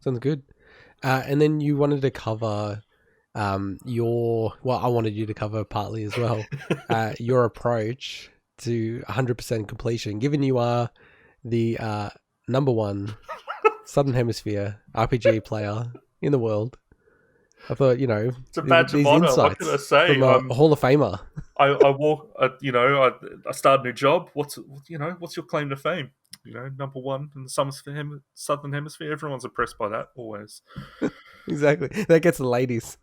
Sounds good. And then you wanted to cover I wanted you to cover partly as well, your approach to 100% completion, given you are the number one Southern Hemisphere RPG player in the world. I thought, It's a badge of these honor. What can I insights say? from a Hall of Famer. I walk. I start a new job. What's your claim to fame? Number one in the Southern Hemisphere. Everyone's impressed by that always. Exactly. That gets the ladies.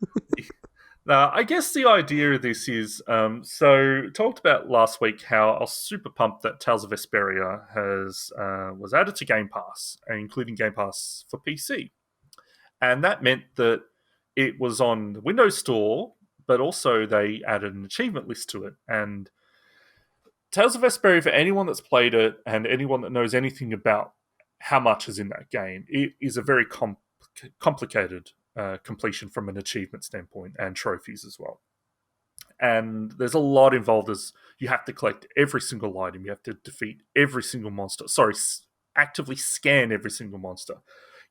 Now, I guess the idea of this is so talked about last week how I was super pumped that Tales of Vesperia was added to Game Pass, including Game Pass for PC, and that meant that it was on the Windows Store, but also they added an achievement list to it. And Tales of Vesperia, for anyone that's played it and anyone that knows anything about how much is in that game, it is a very complicated completion from an achievement standpoint and trophies as well. And there's a lot involved as you have to collect every single item, you have to defeat every single monster. Sorry, actively scan every single monster.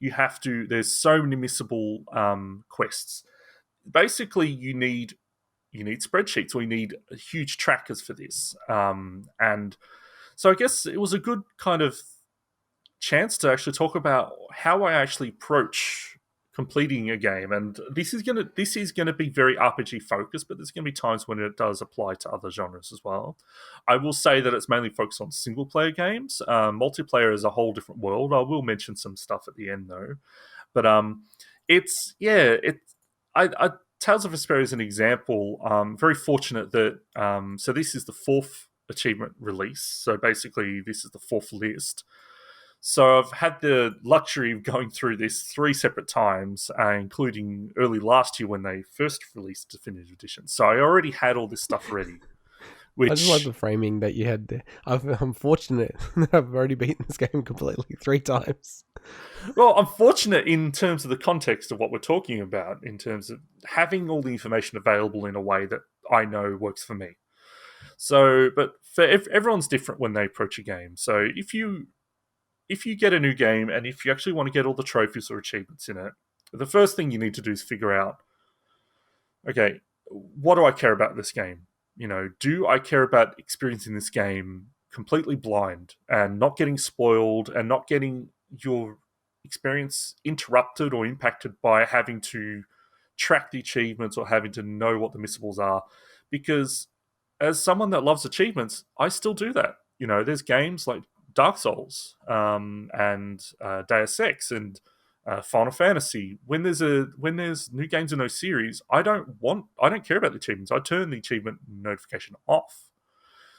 There's so many missable quests. Basically, you need spreadsheets, or you need huge trackers for this. And so I guess it was a good kind of chance to actually talk about how I actually approach completing a game. And this is gonna be very RPG focused, but there's gonna be times when it does apply to other genres as well. I will say that it's mainly focused on single player games. Multiplayer is a whole different world. I will mention some stuff at the end though, but it's yeah, it I Tales of Vesperia is an example. Very fortunate that so this is the fourth achievement release. So basically, this is the fourth list. So I've had the luxury of going through this 3 separate times, including early last year when they first released Definitive Edition. So I already had all this stuff ready. I just love Which, the framing that you had there. I'm fortunate that I've already beaten this game completely 3 times. well, I'm fortunate in terms of the context of what we're talking about, in terms of having all the information available in a way that I know works for me. So, but for everyone's different when they approach a game. So if you get a new game and if you actually want to get all the trophies or achievements in it, the first thing you need to do is figure out, okay, what do I care about this game? Do I care about experiencing this game completely blind and not getting spoiled and not getting your experience interrupted or impacted by having to track the achievements or having to know what the missibles are? Because as someone that loves achievements, I still do that. There's games like Dark Souls and Deus Ex and Final Fantasy. When there's new games in those series, I don't care about the achievements. I turn the achievement notification off.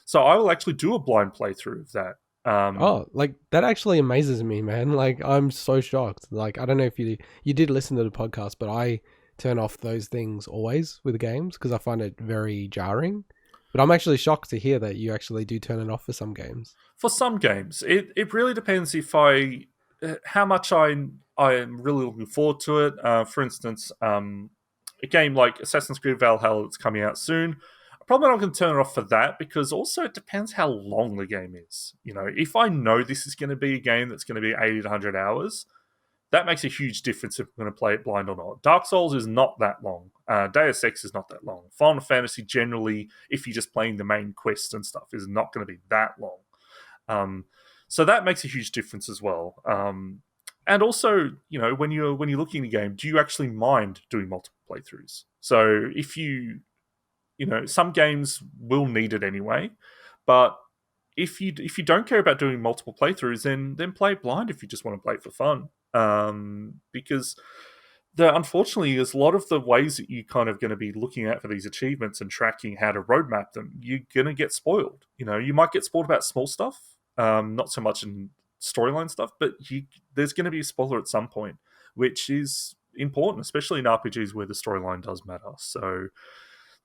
So I will actually do a blind playthrough of that. Oh, like that actually amazes me, man. Like I'm so shocked. Like I don't know if you did listen to the podcast, but I turn off those things always with games because I find it very jarring. But I'm actually shocked to hear that you actually do turn it off for some games. For some games, it really depends if how much I am really looking forward to it. For instance, a game like Assassin's Creed Valhalla that's coming out soon. I'm probably not going to turn it off for that, because also it depends how long the game is. If I know this is going to be a game that's going to be 80 to 100 hours, that makes a huge difference if I'm going to play it blind or not. Dark Souls is not that long. Deus Ex is not that long. Final Fantasy, generally, if you're just playing the main quest and stuff, is not going to be that long. So that makes a huge difference as well. And also, when you're looking at a game, do you actually mind doing multiple playthroughs? So if some games will need it anyway, but if you don't care about doing multiple playthroughs, then play it blind if you just want to play it for fun. Because unfortunately, there's a lot of the ways that you kind of going to be looking at for these achievements and tracking how to roadmap them. You're going to get spoiled. You might get spoiled about small stuff, not so much in storyline stuff, but there's going to be a spoiler at some point, which is important, especially in RPGs where the storyline does matter. So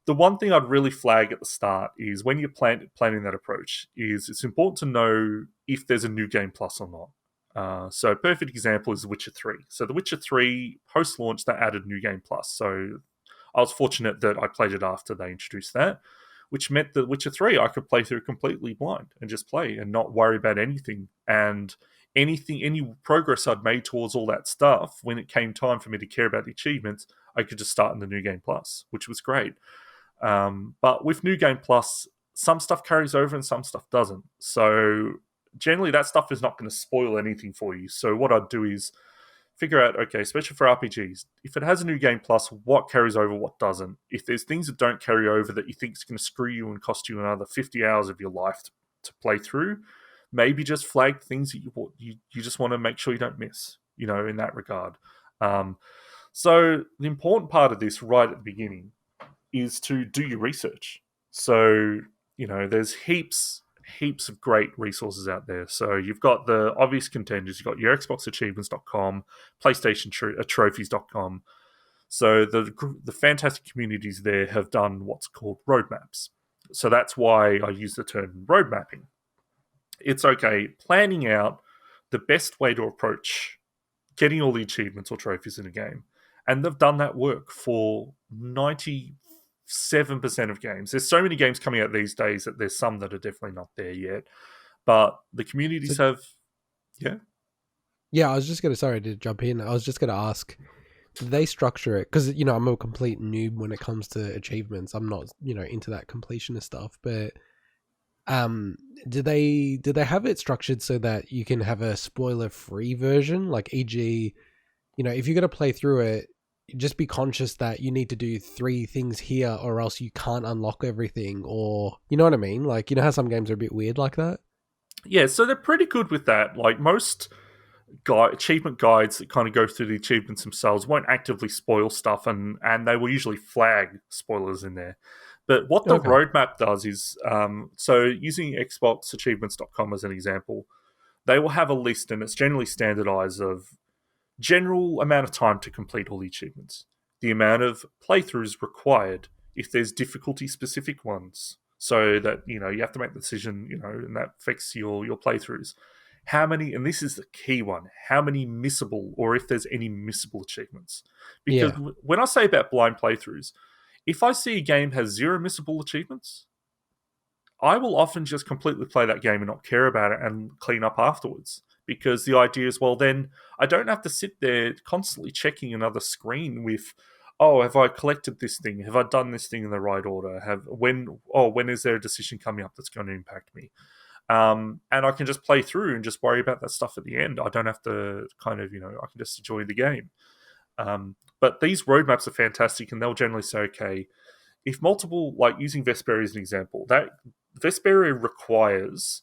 the one thing I'd really flag at the start is when you're planning that approach is it's important to know if there's a new game plus or not. So a perfect example is The Witcher 3. So The Witcher 3, post-launch, they added New Game Plus. So I was fortunate that I played it after they introduced that, which meant that Witcher 3 I could play through completely blind and just play and not worry about anything. And any progress I'd made towards all that stuff, when it came time for me to care about the achievements, I could just start in the New Game Plus, which was great. But with New Game Plus, some stuff carries over and some stuff doesn't. So generally, that stuff is not going to spoil anything for you. So what I'd do is figure out, okay, especially for RPGs, if it has a New Game Plus, what carries over, what doesn't. If there's things that don't carry over that you think is going to screw you and cost you another 50 hours of your life to play through, maybe just flag things that you just want to make sure you don't miss, in that regard. So the important part of this right at the beginning is to do your research. So, there's heaps of great resources out there. So you've got the obvious contenders. You've got your xboxachievements.com, PlayStation trophies.com. So the fantastic communities there have done what's called roadmaps. So that's why I use the term road mapping. It's okay planning out the best way to approach getting all the achievements or trophies in a game. And they've done that work for 97% of games. There's so many games coming out these days that there's some that are definitely not there yet. But the communities have... Yeah? Yeah, I was just going to... Sorry to jump in. I was just going to ask, do they structure it? Because, I'm a complete noob when it comes to achievements. I'm not, into that completionist stuff. But do they have it structured so that you can have a spoiler-free version? Like, e.g., if you're going to play through it, just be conscious that you need to do 3 things here or else you can't unlock everything, or you know what I mean? Like, how some games are a bit weird like that? Yeah, so they're pretty good with that. Like, most achievement guides that kind of go through the achievements themselves won't actively spoil stuff, and they will usually flag spoilers in there. But what the roadmap does is, so using xboxachievements.com as an example, they will have a list, and it's generally standardized, of general amount of time to complete all the achievements, the amount of playthroughs required, if there's difficulty specific ones, so that you have to make the decision, and that affects your playthroughs. How many, and this is the key one, how many missable, or if there's any missable achievements. Because when I say about blind playthroughs, if I see a game has 0 missable achievements, I will often just completely play that game and not care about it and clean up afterwards. Because the idea is, well, then I don't have to sit there constantly checking another screen with, oh, have I collected this thing? Have I done this thing in the right order? When is there a decision coming up that's going to impact me? And I can just play through and just worry about that stuff at the end. I don't have to I can just enjoy the game. But these roadmaps are fantastic, and they'll generally say, okay, if multiple, like using Vesperia as an example, that Vesperia requires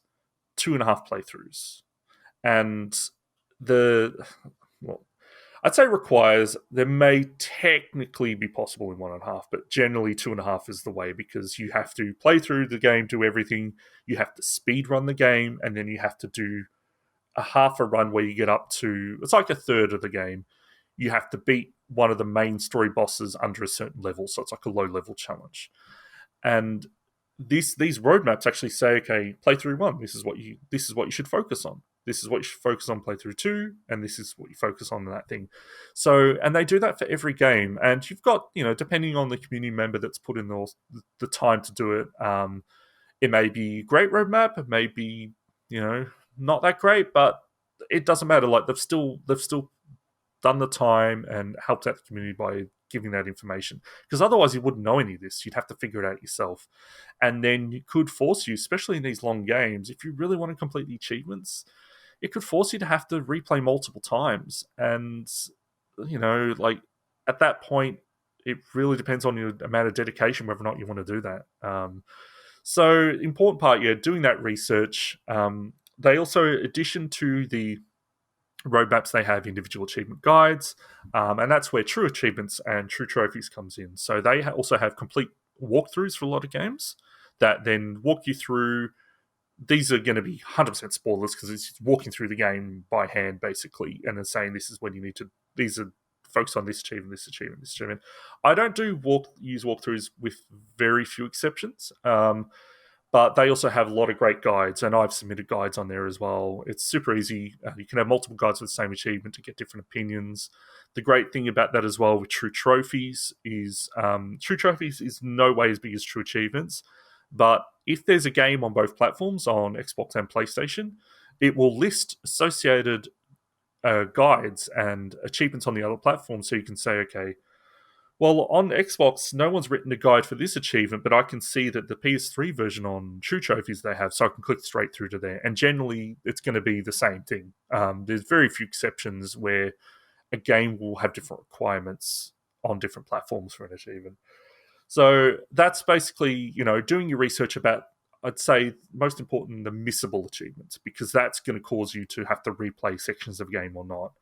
2.5 playthroughs. And I'd say requires, there may technically be possible in 1.5, but generally 2.5 is the way, because you have to play through the game, do everything, you have to speed run the game, and then you have to do a half a run where you get up to, it's like a third of the game. You have to beat one of the main story bosses under a certain level, so it's like a low level challenge. And these roadmaps actually say, okay, playthrough 1, this is what you should focus on. This is what you should focus on playthrough 2, and this is what you focus on in that thing. So, and they do that for every game. And you've got, depending on the community member that's put in the time to do it, it may be a great roadmap, it may be, not that great, but it doesn't matter. Like, they've still done the time and helped out the community by giving that information. Because otherwise you wouldn't know any of this. You'd have to figure it out yourself. And then it could force you, especially in these long games, if you really want to complete the achievements, it could force you to have to replay multiple times. And, at that point, it really depends on your amount of dedication, whether or not you want to do that. So, important part, doing that research. They also, in addition to the roadmaps, they have individual achievement guides, and that's where true achievements and true trophies comes in. So they also have complete walkthroughs for a lot of games that then walk you through. These are going to be 100% spoilers, because it's walking through the game by hand, basically, and then saying this is when you need to, these are focus on this achievement, this achievement, this achievement. I don't use walkthroughs with very few exceptions, but they also have a lot of great guides, and I've submitted guides on there as well. It's super easy. You can have multiple guides for the same achievement to get different opinions. The great thing about that as well with True Trophies is no way as big as True Achievements, but if there's a game on both platforms, on Xbox and PlayStation, it will list associated guides and achievements on the other platforms, so you can say, okay, well, on Xbox, no one's written a guide for this achievement, but I can see that the PS3 version on True Trophies they have, so I can click straight through to there. And generally, it's going to be the same thing. There's very few exceptions where a game will have different requirements on different platforms for an achievement. So that's basically, doing your research about, I'd say, most important, the missable achievements, because that's going to cause you to have to replay sections of a game or not.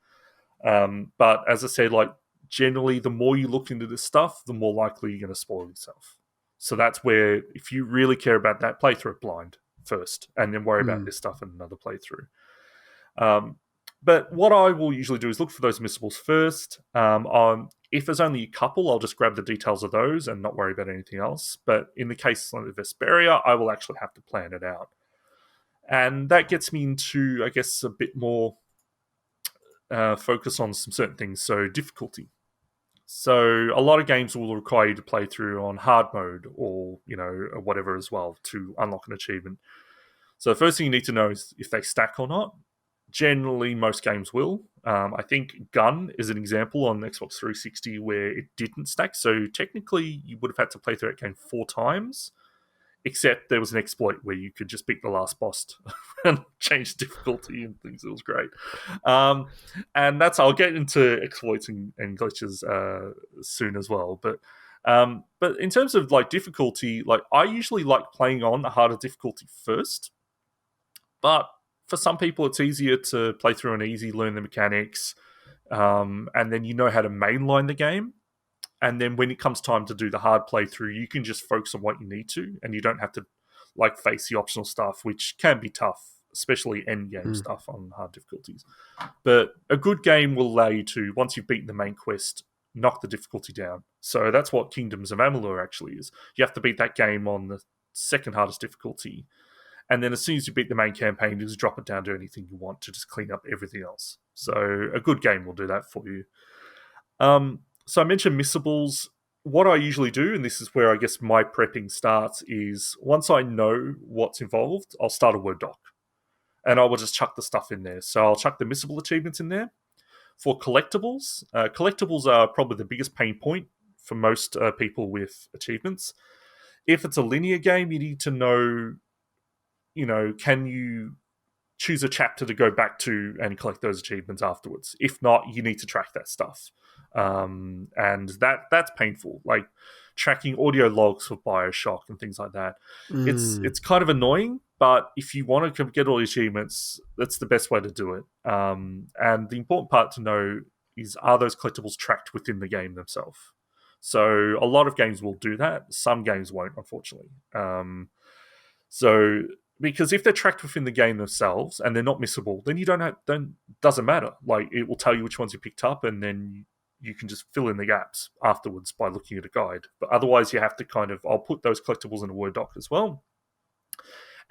But as I said, like, generally, the more you look into this stuff, the more likely you're going to spoil yourself. So that's where, if you really care about that, play through it blind first, and then worry about this stuff in another playthrough. But what I will usually do is look for those missables first. If there's only a couple, I'll just grab the details of those and not worry about anything else. But in the case of Vesperia, I will actually have to plan it out. And that gets me into, I guess, a bit more focus on some certain things. So difficulty. So a lot of games will require you to play through on hard mode or, or whatever as well to unlock an achievement. So the first thing you need to know is if they stack or not. Generally, most games will. I think Gun is an example on Xbox 360 where it didn't stack. So technically, you would have had to play through that game 4 times, except there was an exploit where you could just beat the last boss and change difficulty and things. It was great. And I'll get into exploits and glitches soon as well. But in terms of like difficulty, like I usually like playing on the harder difficulty first. But for some people, it's easier to play through an easy, learn the mechanics, and then you know how to mainline the game. And then when it comes time to do the hard playthrough, you can just focus on what you need to, and you don't have to like face the optional stuff, which can be tough, especially end game stuff on hard difficulties. But a good game will allow you to, once you've beaten the main quest, knock the difficulty down. So that's what Kingdoms of Amalur actually is. You have to beat that game on the second hardest difficulty. And then as soon as you beat the main campaign, you just drop it down to anything you want to just clean up everything else. So a good game will do that for you. So I mentioned Missibles. What I usually do, and this is where I guess my prepping starts, is once I know what's involved, I'll start a Word doc. And I will just chuck the stuff in there. So I'll chuck the Missible achievements in there. For collectibles, collectibles are probably the biggest pain point for most people with achievements. If it's a linear game, you need to know, can you choose a chapter to go back to and collect those achievements afterwards? If not, you need to track that stuff. And that's painful. Like tracking audio logs for Bioshock and things like that. It's kind of annoying, but if you want to get all the achievements, that's the best way to do it. And the important part to know is, are those collectibles tracked within the game themselves? So a lot of games will do that. Some games won't, unfortunately. Because if they're tracked within the game themselves and they're not missable, then doesn't matter. Like, it will tell you which ones you picked up, and then you can just fill in the gaps afterwards by looking at a guide. But otherwise, you have to I'll put those collectibles in a Word doc as well.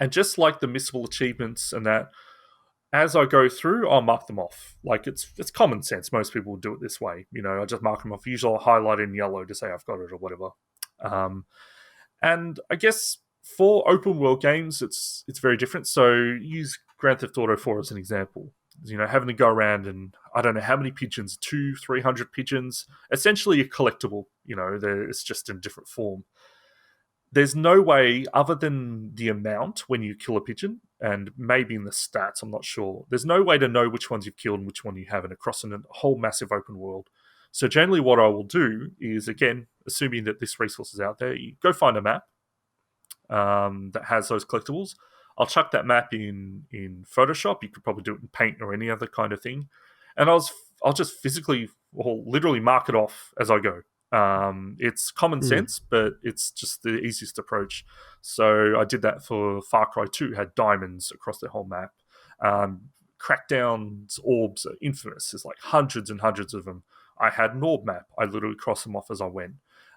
And just like the missable achievements and that, as I go through, I'll mark them off. Like, it's common sense. Most people will do it this way. I just mark them off. Usually I'll highlight in yellow to say I've got it or whatever. And I guess for open world games, it's very different. So use Grand Theft Auto 4 as an example. Having to go around and I don't know how many pigeons, 200-300 pigeons, essentially a collectible. It's just in different form. There's no way, other than the amount when you kill a pigeon, and maybe in the stats, I'm not sure. There's no way to know which ones you've killed and which one you haven't across a whole massive open world. So generally what I will do is, again, assuming that this resource is out there, you go find a map that has those collectibles. I'll chuck that map in Photoshop. You could probably do it in Paint or any other kind of thing. And I'll just physically or literally mark it off as I go. It's common sense, but it's just the easiest approach. So I did that for Far Cry 2, had diamonds across the whole map. Crackdown's orbs are infamous. There's like hundreds and hundreds of them. I had an orb map. I literally crossed them off as I went.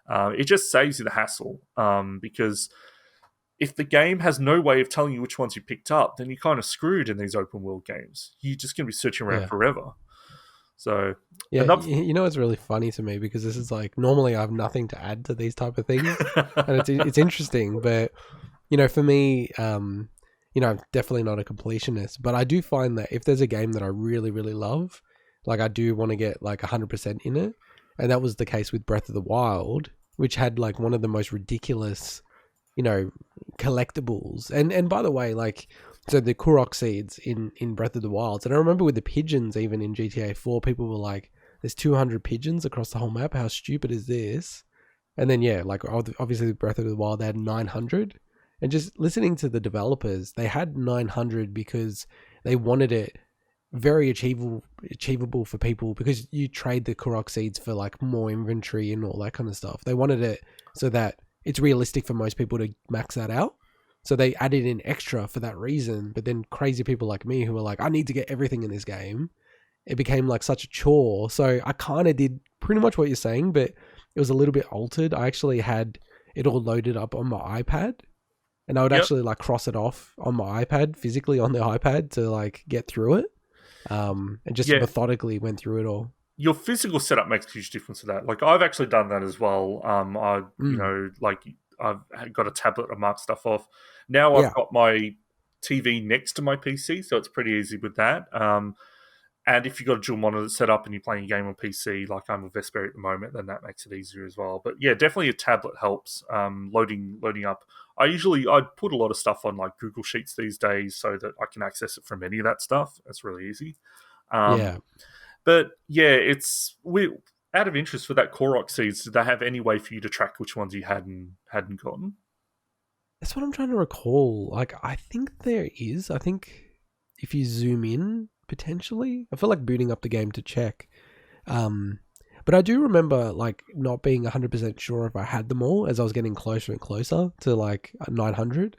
It just saves you the hassle because if the game has no way of telling you which ones you picked up, then you're kind of screwed in these open world games. You're just going to be searching around forever. So yeah, it's really funny to me because this is like, normally I have nothing to add to these type of things, and it's interesting. But for me, I'm definitely not a completionist, but I do find that if there's a game that I really, really love, like I do want to get like 100% in it. And that was the case with Breath of the Wild, which had like one of the most ridiculous, you know, collectibles. And by the way, like, so the Korok seeds in Breath of the Wild, and I remember with the pigeons, even in GTA 4, people were like, there's 200 pigeons across the whole map. How stupid is this? And then, yeah, like obviously with Breath of the Wild, they had 900. And just listening to the developers, they had 900 because they wanted it very achievable for people, because you trade the Korok seeds for like more inventory and all that kind of stuff. They wanted it so that it's realistic for most people to max that out. So they added in extra for that reason. But then crazy people like me who were like, I need to get everything in this game, it became like such a chore. So I kind of did pretty much what you're saying, but it was a little bit altered. I actually had it all loaded up on my iPad, and I would Yep. actually like cross it off on my iPad, physically on the iPad, to like get through it. And just Yeah. methodically went through it all. Your physical setup makes a huge difference to that. Like I've actually done that as well. Mm. Like I've got a tablet to mark stuff off. Now I've Yeah. got my TV next to my PC, so it's pretty easy with that. And if you've got a dual monitor set up and you're playing a game on PC, like I'm with Vesperia at the moment, then that makes it easier as well. But yeah, definitely a tablet helps. Loading up. I put a lot of stuff on like Google Sheets these days so that I can access it from any of that stuff. That's really easy. Um, Yeah. but yeah, out of interest for that Korok seeds. Did they have any way for you to track which ones you hadn't gotten? That's what I'm trying to recall. Like, I think there is. I think if you zoom in, potentially, I feel like booting up the game to check. Um, but I do remember like not being 100% sure if I had them all as I was getting closer and closer to like 900.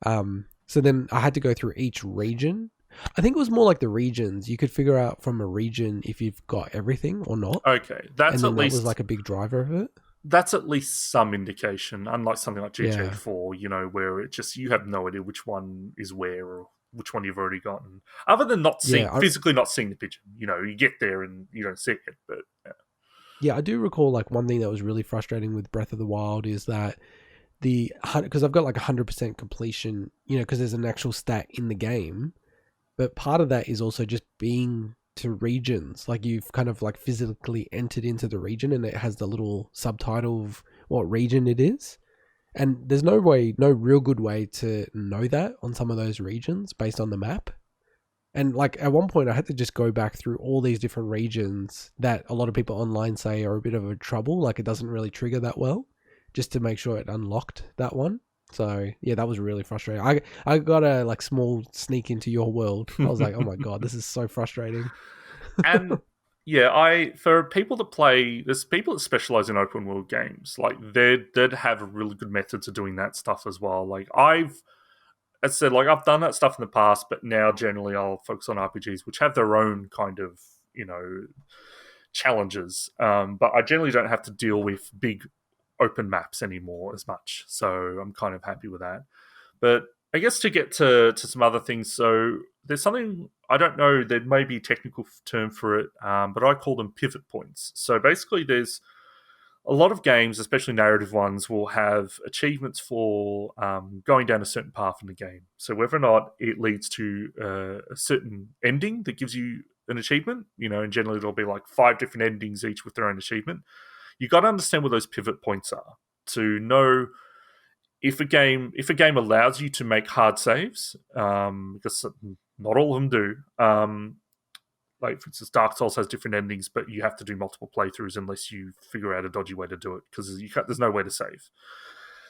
So then I had to go through each region. I think it was more like the regions. You could figure out from a region if you've got everything or not. Okay, And then that was like a big driver of it. that's at least some indication. Unlike something like GTA Yeah. 4, where it just you have no idea which one is where or which one you've already gotten. Other than not seeing Yeah. physically not seeing the pigeon, you get there and you don't see it. But Yeah, I do recall like one thing that was really frustrating with Breath of the Wild is that because I've got like 100% completion, because there's an actual stat in the game, but part of that is also just being to regions. Like you've kind of like physically entered into the region, and it has the little subtitle of what region it is. And there's no real good way to know that on some of those regions based on the map. And like at one point, I had to just go back through all these different regions that a lot of people online say are a bit of a trouble. Like it doesn't really trigger that well, just to make sure it unlocked that one. So yeah, that was really frustrating. I got a like small sneak into your world. I was like, oh my god, this is so frustrating. and yeah, I for people that play, there's people that specialize in open world games. Like they'd have a really good methods of doing that stuff as well. Like as I said, like I've done that stuff in the past, but now generally I'll focus on RPGs, which have their own kind of challenges. But I generally don't have to deal with big open maps anymore as much, so I'm kind of happy with that. But I guess to get to some other things, so there's something I don't know. There may be a technical term for it, but I call them pivot points. So basically, there's a lot of games, especially narrative ones, will have achievements for going down a certain path in the game. So whether or not it leads to a certain ending that gives you an achievement, and generally there'll be like 5 different endings each with their own achievement. You got to understand what those pivot points are to know if a game allows you to make hard saves, because not all of them do. Like for instance, Dark Souls has different endings, but you have to do multiple playthroughs unless you figure out a dodgy way to do it because there's no way to save.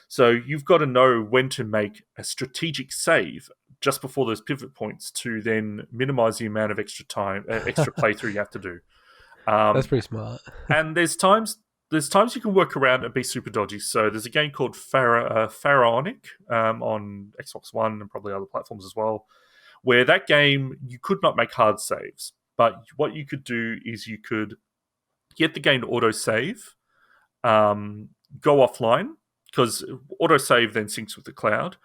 So you've got to know when to make a strategic save just before those pivot points to then minimize the amount of extra time, extra playthrough you have to do. That's Um, pretty smart. and there's times you can work around and be super dodgy. So there's a game called Pharaonic on Xbox One and probably other platforms as well, where that game you could not make hard saves. But what you could do is you could get the game to autosave, go offline, because autosave then syncs with the cloud,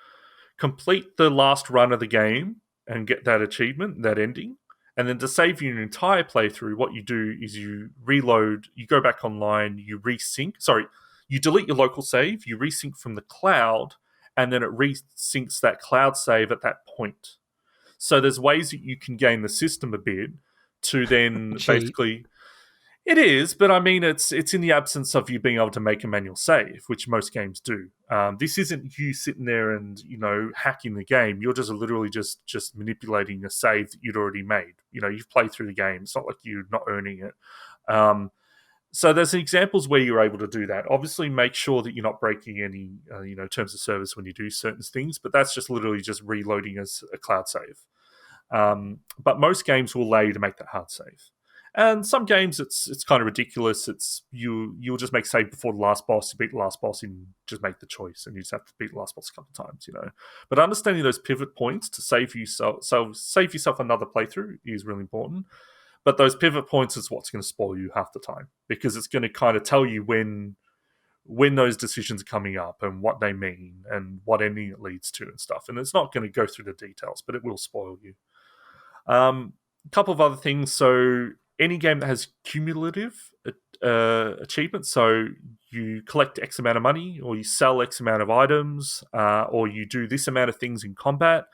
complete the last run of the game and get that achievement, that ending. And then to save you an entire playthrough, what you do is you reload, you go back online, you delete your local save, you resync from the cloud, and then it resyncs that cloud save at that point. So there's ways that you can game the system a bit to then Cheat. basically. It is, but I mean, it's in the absence of you being able to make a manual save, which most games do. This isn't you sitting there and hacking the game. You're just literally just manipulating a save that you'd already made. You've played through the game. It's not like you're not earning it. So there's examples where you're able to do that. Obviously, make sure that you're not breaking any terms of service when you do certain things. But that's just literally just reloading as a cloud save. But most games will allow you to make that hard save. And some games, it's kind of ridiculous. It's you'll just make save before the last boss. You beat the last boss and just make the choice, and you just have to beat the last boss a couple of times, But understanding those pivot points to save yourself another playthrough is really important. But those pivot points is what's going to spoil you half the time, because it's going to kind of tell you when those decisions are coming up and what they mean and what ending it leads to and stuff. And it's not going to go through the details, but it will spoil you. A couple of other things. So any game that has cumulative achievements, so you collect X amount of money, or you sell X amount of items, or you do this amount of things in combat,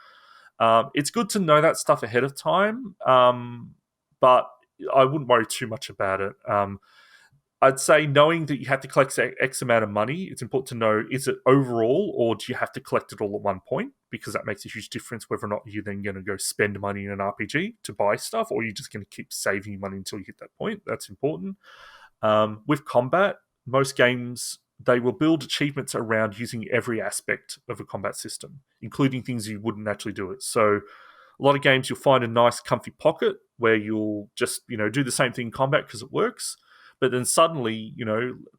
it's good to know that stuff ahead of time, but I wouldn't worry too much about it. I'd say knowing that you have to collect X amount of money, it's important to know, is it overall, or do you have to collect it all at one point? Because that makes a huge difference whether or not you're then going to go spend money in an RPG to buy stuff, or you're just going to keep saving money until you hit that point. That's important. With combat, most games, they will build achievements around using every aspect of a combat system, including things you wouldn't actually do it. So a lot of games, you'll find a nice comfy pocket where you'll just do the same thing in combat because it works. But then suddenly,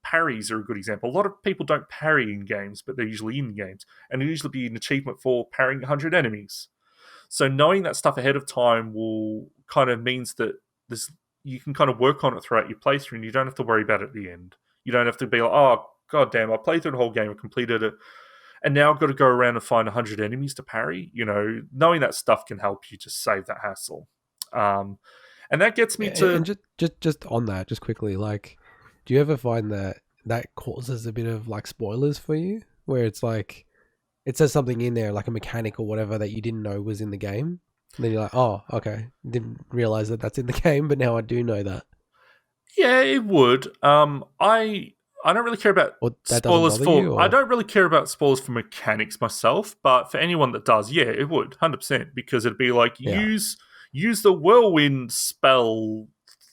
parries are a good example. A lot of people don't parry in games, but they're usually in games. And it'll usually be an achievement for parrying 100 enemies. So knowing that stuff ahead of time will kind of means that you can kind of work on it throughout your playthrough, and you don't have to worry about it at the end. You don't have to be like, oh, god damn, I played through the whole game, I completed it, and now I've got to go around and find 100 enemies to parry. Knowing that stuff can help you just save that hassle. And that gets me to... And just on that, just quickly, like, do you ever find that causes a bit of like spoilers for you, where it's like it says something in there like a mechanic or whatever that you didn't know was in the game, and then you're like, oh, okay, didn't realize that that's in the game, but now I do know that. Yeah, it would. I don't really care about spoilers for... I don't really care about spoilers for mechanics myself, but for anyone that does, yeah, it would, 100%, because it'd be like, use the whirlwind spell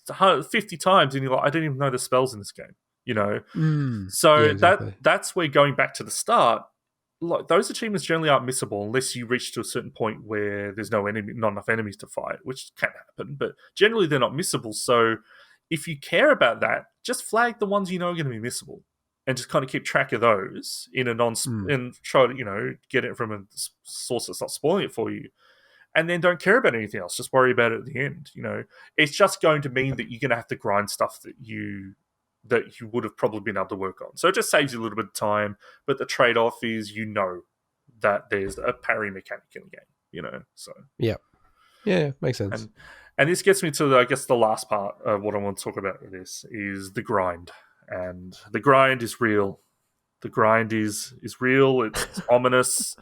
50 times, and you're like, I don't even know the spells in this game, So yeah, exactly. that's where, going back to the start, like, those achievements generally aren't missable unless you reach to a certain point where there's not enough enemies to fight, which can happen, but generally they're not missable. So if you care about that, just flag the ones you know are going to be missable, and just kind of keep track of those in a and try to get it from a source that's not spoiling it for you. And then don't care about anything else. Just worry about it at the end. It's just going to mean that you're going to have to grind stuff that you would have probably been able to work on. So it just saves you a little bit of time. But the trade-off is, that there's a parry mechanic in the game. So yeah, makes sense. And this gets me to, I guess, the last part of what I want to talk about with this is the grind. And the grind is real. The grind is real. It's ominous.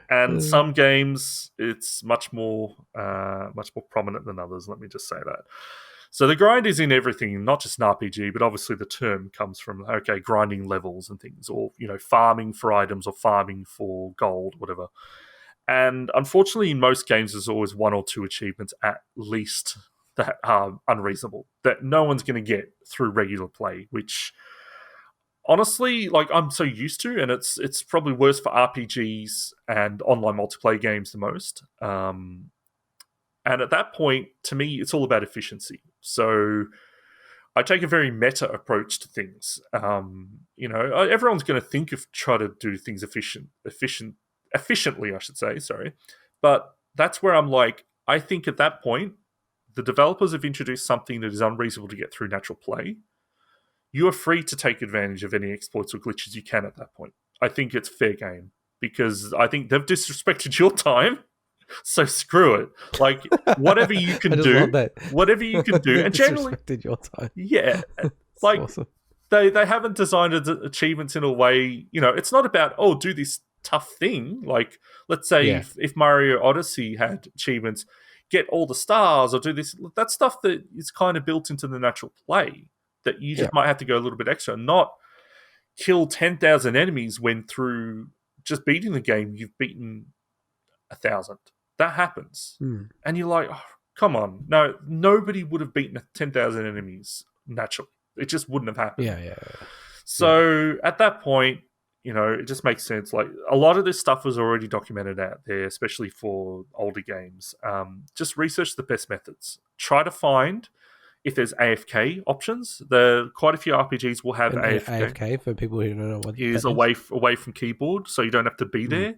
And some games, it's much more prominent than others. Let me just say that. So the grind is in everything, not just an RPG, but obviously the term comes from, grinding levels and things, or, farming for items or farming for gold, whatever. And unfortunately, in most games, there's always one or two achievements at least that are unreasonable, that no one's going to get through regular play, which... honestly, like, I'm so used to, and it's probably worse for RPGs and online multiplayer games the most. And at that point, to me, it's all about efficiency. So I take a very meta approach to things. Everyone's going to try to do things efficiently, I should say. Sorry, but that's where I'm like, I think at that point, the developers have introduced something that is unreasonable to get through natural play. You are free to take advantage of any exploits or glitches you can at that point. I think it's fair game, because I think they've disrespected your time. So screw it. Like, whatever you can do, whatever you can do, and generally, disrespected your time. yeah, like, awesome. they haven't designed achievements in a way. It's not about do this tough thing. Like let's say Yeah. if Mario Odyssey had achievements, get all the stars or do this. That's stuff that is kind of built into the natural play that you Yeah. just might have to go a little bit extra. Not kill 10,000 enemies when through just beating the game you've beaten 1,000. That happens, Mm. and you're like, oh, come on, no, nobody would have beaten 10,000 enemies naturally. It just wouldn't have happened. Yeah. Yeah. So at that point, it just makes sense. Like a lot of this stuff was already documented out there, especially for older games. Just research the best methods. Try to find if there's AFK options. Quite a few RPGs will have And AFK. AFK for people who don't know what Is that away from keyboard, so you don't have to be there.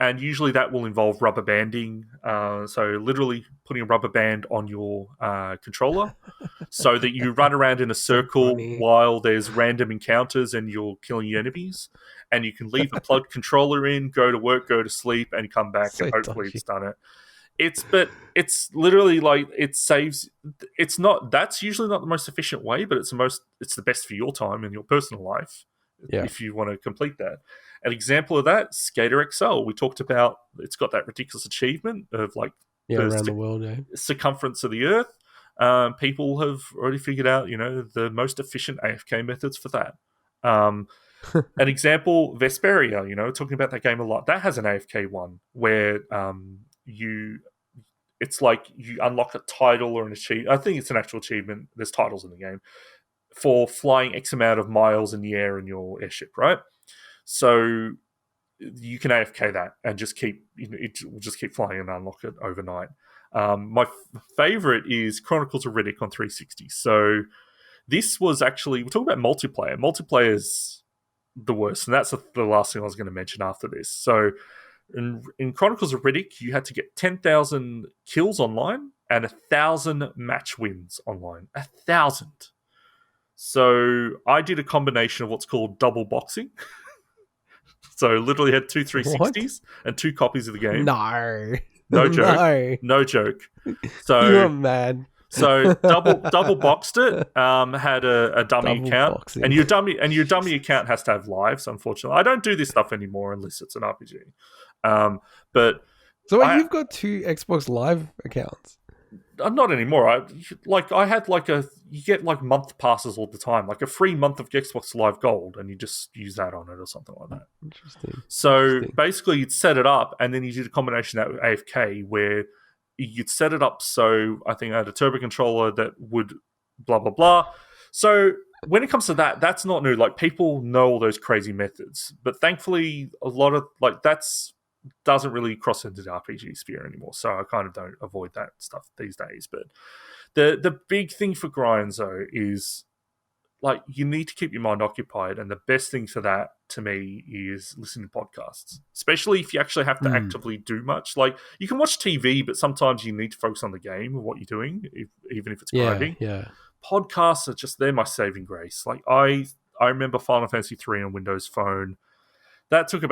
And usually that will involve rubber banding. So literally putting a rubber band on your controller so that you run around in a circle funny. while there's random encounters and you're killing your enemies. And you can leave the plugged controller in, go to work, go to sleep, and come back, So and hopefully dodgy. it's done it. It's literally like it saves. It's not. That's usually not the most efficient way, but it's the best for your time and your personal life. Yeah. If you want to complete that. An example of that, Skater XL. We talked about it's got that ridiculous achievement of like Around the world, yeah. circumference of the Earth. People have already figured out, the most efficient AFK methods for that. An example, Vesperia, talking about that game a lot. That has an AFK one where it's like you unlock a title or an achievement. I think it's an actual achievement. There's titles in the game for flying X amount of miles in the air in your airship, right? So you can AFK that and just keep, it will just keep flying and unlock it overnight. My favorite is Chronicles of Riddick on 360. So this was actually, we're talking about multiplayer. Multiplayer is the worst, and that's the last thing I was going to mention after this. So in Chronicles of Riddick, you had to get 10,000 kills online and 1,000 match wins online. 1,000. So I did a combination of what's called double boxing. So literally had two 360s and two copies of the game. No. No joke. No joke. So you're mad. So double boxed it. Had a dummy Double account, boxing. and your dummy account has to have lives. Unfortunately, I don't do this stuff anymore unless it's an RPG. But So wait, you've got two Xbox Live accounts? Not anymore. I had you get like month passes all the time, like a free month of Xbox Live Gold, and you just use that on it or something like that. Interesting. So basically, you'd set it up, and then you did a combination of that with AFK, where you'd set it up so I think I had a turbo controller that would blah blah blah. So when it comes to that, that's not new. Like people know all those crazy methods, but thankfully, a lot of that's doesn't really cross into the RPG sphere anymore. So I kind of don't avoid that stuff these days. But the big thing for grinds though is like you need to keep your mind occupied, and the best thing for that to me is listening to podcasts, especially if you actually have to actively do much. Like you can watch TV, but sometimes you need to focus on the game or what you're doing, even if it's grinding. Yeah. Podcasts are just, they're my saving grace. Like I remember Final Fantasy 3 on Windows Phone. That took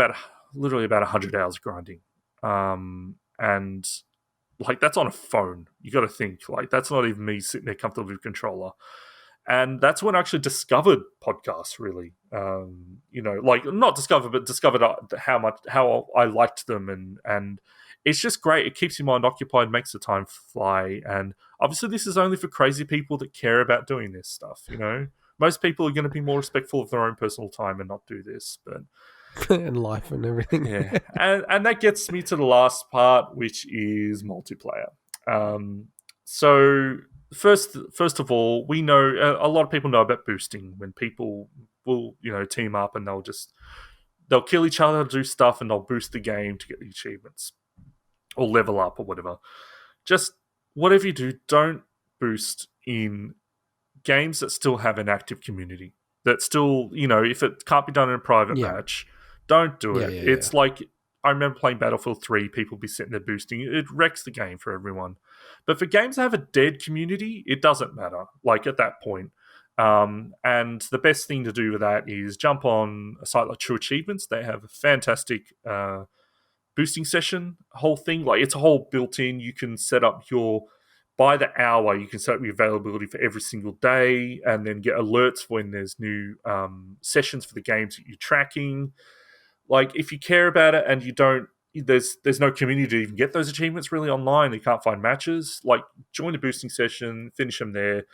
literally about 100 hours grinding. And like that's on a phone. You got to think, like that's not even me sitting there comfortably with a controller. And that's when I actually discovered podcasts, really. Like not discovered, but discovered how I liked them, and it's just great. It keeps your mind occupied, makes the time fly, and obviously this is only for crazy people that care about doing this stuff. Most people are going to be more respectful of their own personal time and not do this, but and life and everything. yeah, and that gets me to the last part, which is multiplayer. So first of all, we know a lot of people know about boosting, when people will team up and they'll kill each other, do stuff, and they'll boost the game to get the achievements or level up or whatever. Just whatever you do, don't boost in games that still have an active community. That still, if it can't be done in a private match, don't do it. It's like, I remember playing Battlefield 3, people be sitting there boosting. It wrecks the game for everyone. But for games that have a dead community, it doesn't matter, like at that point. And the best thing to do with that is jump on a site like True Achievements. They have a fantastic boosting session, whole thing. Like it's a whole built-in. You can set up your by the hour, you can set up your availability for every single day, and then get alerts when there's new sessions for the games that you're tracking. Like, if you care about it and you don't, there's no community to even get those achievements really online. You can't find matches. Like, join a boosting session, finish them there.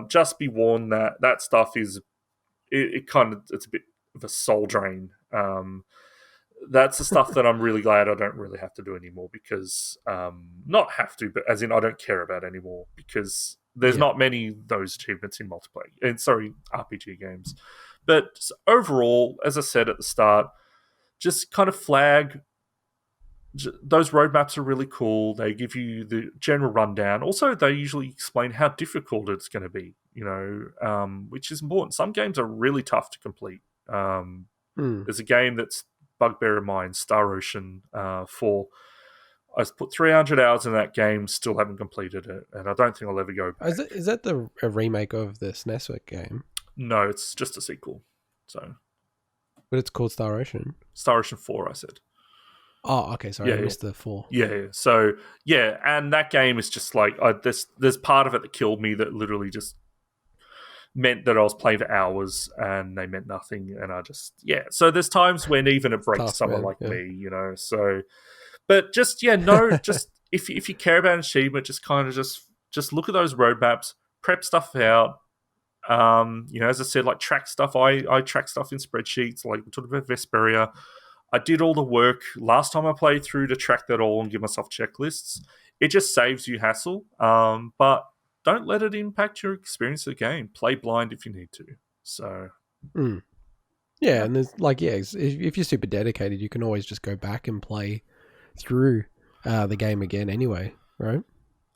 Just be warned that that stuff is it's a bit of a soul drain. That's the stuff that I'm really glad I don't really have to do anymore, because not have to, but as in I don't care about anymore, because there's not many of those achievements in multiplayer and RPG games. But overall, as I said at the start, just kind of flag those roadmaps are really cool. They give you the general rundown. Also, they usually explain how difficult it's going to be, which is important. Some games are really tough to complete. There's a game that's bugbear of mine, Star Ocean 4. I put 300 hours in that game, still haven't completed it, and I don't think I'll ever go back. Is that a remake of the SNES game? No, it's just a sequel. So, but it's called Star Ocean. Star Ocean 4, I said. Oh, okay. Sorry, I missed the 4. Yeah. So, yeah, and that game is just like, there's part of it that killed me that literally just meant that I was playing for hours and they meant nothing, and I just, So there's times when even it breaks someone like me, so, but just, just, if you care about an achievement, just kind of just look at those roadmaps, prep stuff out. As I said, like, track stuff. I track stuff in spreadsheets, like we talked about Vesperia. I did all the work last time I played through to track that all and give myself checklists. It just saves you hassle, but don't let it impact your experience of the game. Play blind if you need to. So, yeah, and there's if you're super dedicated, you can always just go back and play through the game again anyway, right?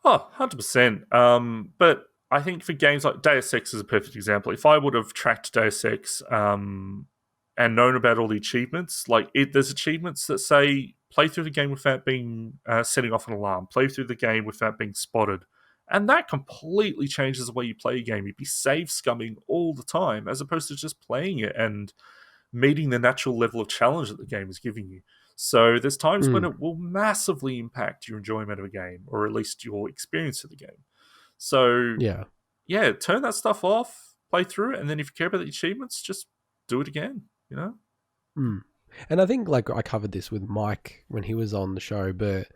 Oh, 100%. But I think for games like Deus Ex is a perfect example. If I would have tracked Deus Ex and known about all the achievements, there's achievements that say play through the game without being setting off an alarm, play through the game without being spotted, and that completely changes the way you play a game. You'd be save scumming all the time, as opposed to just playing it and meeting the natural level of challenge that the game is giving you. So there's times when it will massively impact your enjoyment of a game, or at least your experience of the game. So turn that stuff off, play through it, and then if you care about the achievements, just do it again. And I think, like, I covered this with Mike when he was on the show, but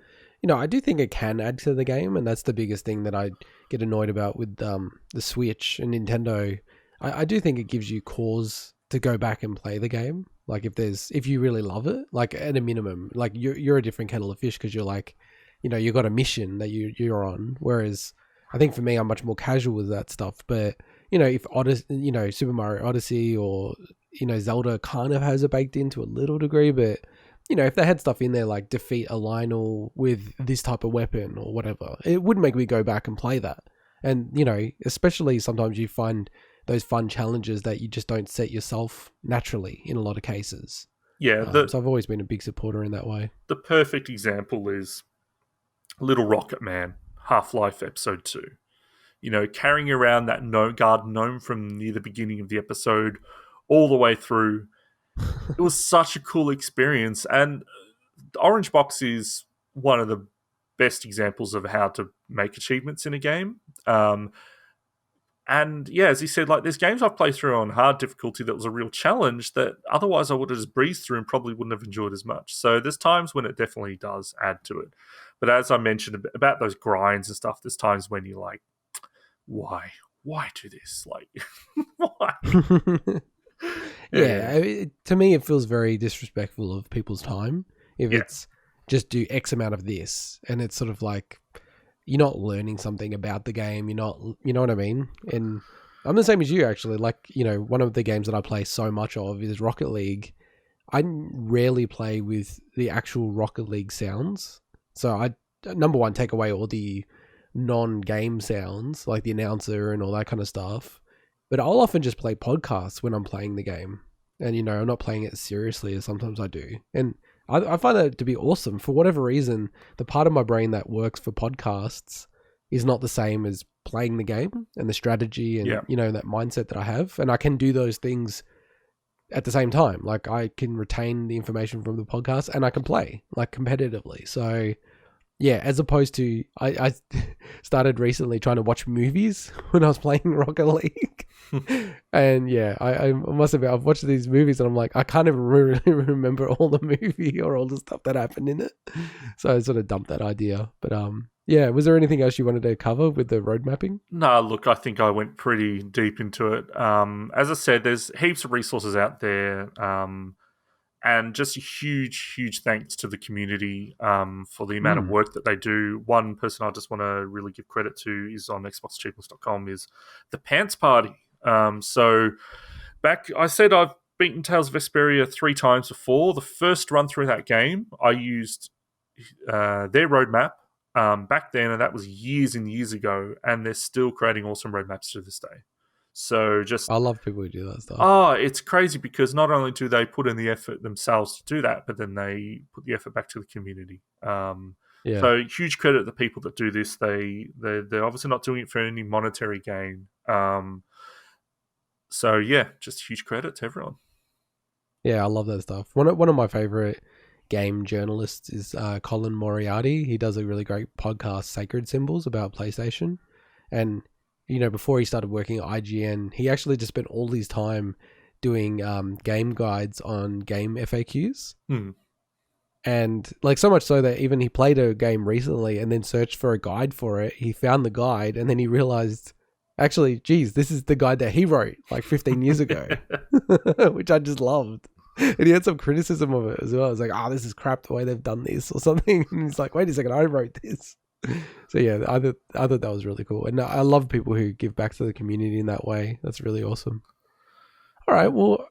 I do think it can add to the game, and that's the biggest thing that I get annoyed about with the Switch and Nintendo. I do think it gives you cause to go back and play the game. Like, if you really love it, like, at a minimum, like, you're a different kettle of fish, because you're like, you've got a mission that you're on. Whereas I think for me, I'm much more casual with that stuff. But if Super Mario Odyssey or Zelda kind of has it baked into a little degree, but if they had stuff in there like defeat a Lionel with this type of weapon or whatever, it would make me go back and play that. And especially sometimes you find those fun challenges that you just don't set yourself naturally in a lot of cases. So I've always been a big supporter in that way. The perfect example is Little Rocket Man, Half-Life Episode 2. Carrying around that garden gnome from near the beginning of the episode all the way through. It was such a cool experience. And Orange Box is one of the best examples of how to make achievements in a game. And as he said, like, there's games I've played through on hard difficulty that was a real challenge that otherwise I would have just breezed through and probably wouldn't have enjoyed as much. So there's times when it definitely does add to it. But as I mentioned about those grinds and stuff, there's times when you're like, why do this? Like, why? To me, it feels very disrespectful of people's time if it's just do X amount of this, and it's sort of like you're not learning something about the game. You're not, you know what I mean? And I'm the same as you, actually. Like, one of the games that I play so much of is Rocket League. I rarely play with the actual Rocket League sounds. So I, number one, take away all the non-game sounds, like the announcer and all that kind of stuff. But I'll often just play podcasts when I'm playing the game. And, I'm not playing it as seriously as sometimes I do. And I find that to be awesome. For whatever reason, the part of my brain that works for podcasts is not the same as playing the game and the strategy and, that mindset that I have. And I can do those things at the same time. Like, I can retain the information from the podcast and I can play, like, competitively. So, Yeah, as opposed to I started recently trying to watch movies when I was playing Rocket League. And yeah, I must admit I've watched these movies and I'm like, I can't even really remember all the movie or all the stuff that happened in it. So I sort of dumped that idea. But yeah, was there anything else you wanted to cover with the road mapping? No, look, I think I went pretty deep into it. As I said, there's heaps of resources out there. And just a huge, huge thanks to the community for the amount of work that they do. One person I just want to really give credit to is on xboxachievements.com is the Pants Party. So back, I said I've beaten Tales of Vesperia 3 times before. The first run through that game, I used their roadmap back then, and that was years and years ago, and they're still creating awesome roadmaps to this day. So just I love people who do that stuff. oh, it's crazy because not only do they put in the effort themselves to do that, but then they put the effort back to the community. Yeah. So huge credit to the people that do this. They're obviously not doing it for any monetary gain. So yeah, just huge credit to everyone. Yeah, I love that stuff. One of my favorite game journalists is Colin Moriarty. He does a really great podcast, Sacred Symbols, about PlayStation. And you know, before he started working at IGN, he actually just spent all his time doing game guides on game FAQs. And like so much so that even he played a game recently and then searched for a guide for it. He found the guide and then he realized, actually, geez, this is the guide that he wrote like 15 years ago, which I just loved. And he had some criticism of it as well. I was like, this is crap the way they've done this or something. And he's like, wait a second, I wrote this. So yeah, I thought that was really cool. And I love people who give back to the community in that way. That's really awesome. All right, well,